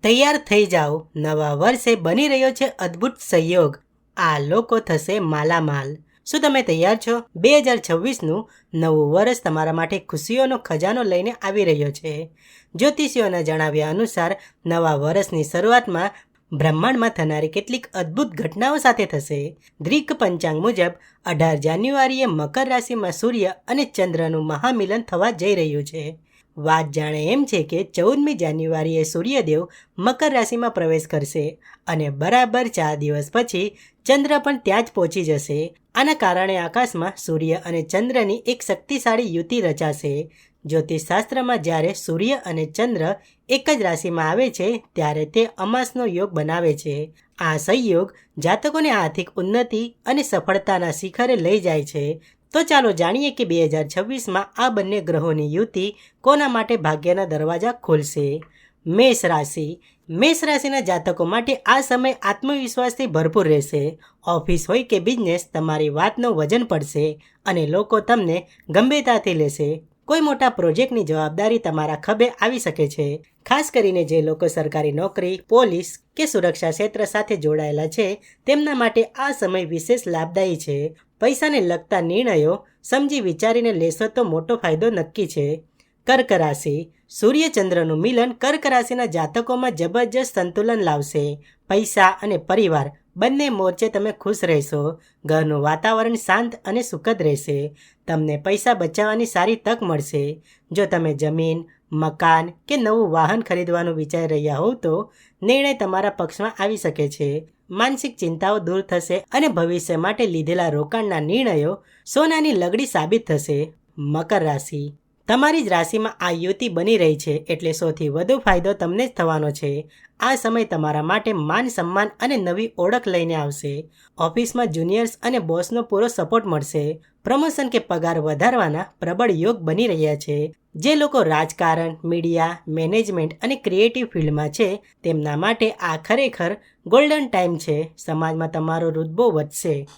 તૈયાર થઈ જાઓ, નવા વર્ષે બની રહ્યો છે અદ્ભુત સંયોગ. આ લોકો થશે માલામાલ. શું તમે તૈયાર છો? 2026નું નવું વર્ષ તમારા માટે ખુશીઓનો ખજાનો લઈને આવી રહ્યો છે. જ્યોતિષીઓના જણાવ્યા અનુસાર નવા વર્ષની શરૂઆતમાં બ્રહ્માંડમાં થનારી કેટલીક અદ્ભુત ઘટનાઓ સાથે થશે. ગ્રીક પંચાંગ મુજબ 18 જાન્યુઆરીએ મકર રાશિમાં સૂર્ય અને ચંદ્રનું મહામિલન થવા જઈ રહ્યું છે. વાત જાણે એમ છે કે 14મી જાન્યુઆરીએ સૂર્યદેવ મકર રાશિમાં પ્રવેશ કરશે અને બરાબર 4 દિવસ પછી ચંદ્ર પણ ત્યાં જ પહોંચી જશે. આના કારણે આકાશમાં સૂર્ય અને ચંદ્રની એક શક્તિશાળી યુતિ રચાશે. જ્યોતિષશાસ્ત્રમાં જ્યારે સૂર્ય અને ચંદ્ર એક જ રાશિમાં આવે છે ત્યારે તે અમાસનો યોગ બનાવે છે. આ સંયોગ જાતકોને આર્થિક ઉન્નતિ અને સફળતાના શિખરે લઈ જાય છે. તો ચાલો જાણીએ કે 2026માં આ બંને ગ્રહોની યુતિ કોના માટે ભાગ્યના દરવાજા ખોલશે. મેષ રાશિ. મેષ રાશિના જાતકો માટે આ સમય આત્મવિશ્વાસથી ભરપૂર રહેશે. ઓફિસ હોય કે બિઝનેસ, તમારી વાતનું વજન પડશે અને લોકો તમને ગંભીરતાથી લેશે. કોઈ મોટા પ્રોજેક્ટની જવાબદારી તમારા ખભે આવી શકે છે. ખાસ કરીને જે લોકો સરકારી નોકરી, પોલીસ કે સુરક્ષા ક્ષેત્ર સાથે જોડાયેલા છે તેમના માટે આ સમય વિશેષ લાભદાયી છે. પૈસાને લગતા નિર્ણયો સમજી વિચારીને લેશો તો મોટો ફાયદો નક્કી છે. કર્ક રાશિ. સૂર્ય ચંદ્રનું મિલન કર્ક રાશિના જાતકોમાં જબરજસ્ત સંતુલન લાવશે. પૈસા અને પરિવાર બંને મોરચે તમે ખુશ રહેશો. ઘરનું વાતાવરણ શાંત અને સુખદ રહેશે. તમને પૈસા બચાવવાની સારી તક મળશે. જો તમે જમીન, મકાન કે નવું વાહન ખરીદવાનું વિચારી રહ્યા હોવ તો નિર્ણય તમારા પક્ષમાં આવી શકે છે. માનસિક ચિંતાઓ દૂર થશે અને ભવિષ્ય માટે લીધેલા રોકાણના નિર્ણયો સોનાની લગડી સાબિત થશે. મકર રાશિ. તમારી જ રાશિમાં આ યુતિ બની રહી છે એટલે સૌથી વધુ ફાયદો તમને જ થવાનો છે. આ સમય તમારા માટે માન સન્માન અને નવી ઓળખ લઈને આવશે. ઓફિસમાં જુનિયર્સ અને બોસનો પૂરો સપોર્ટ મળશે. પ્રમોશન કે પગાર વધારવાના પ્રબળ યોગ બની રહ્યા છે. જે લોકો રાજકારણ, મીડિયા, મેનેજમેન્ટ અને ક્રિએટિવ ફિલ્ડમાં છે તેમના માટે આ ખરેખર ગોલ્ડન ટાઈમ છે. સમાજમાં તમારો રુતબો વધશે.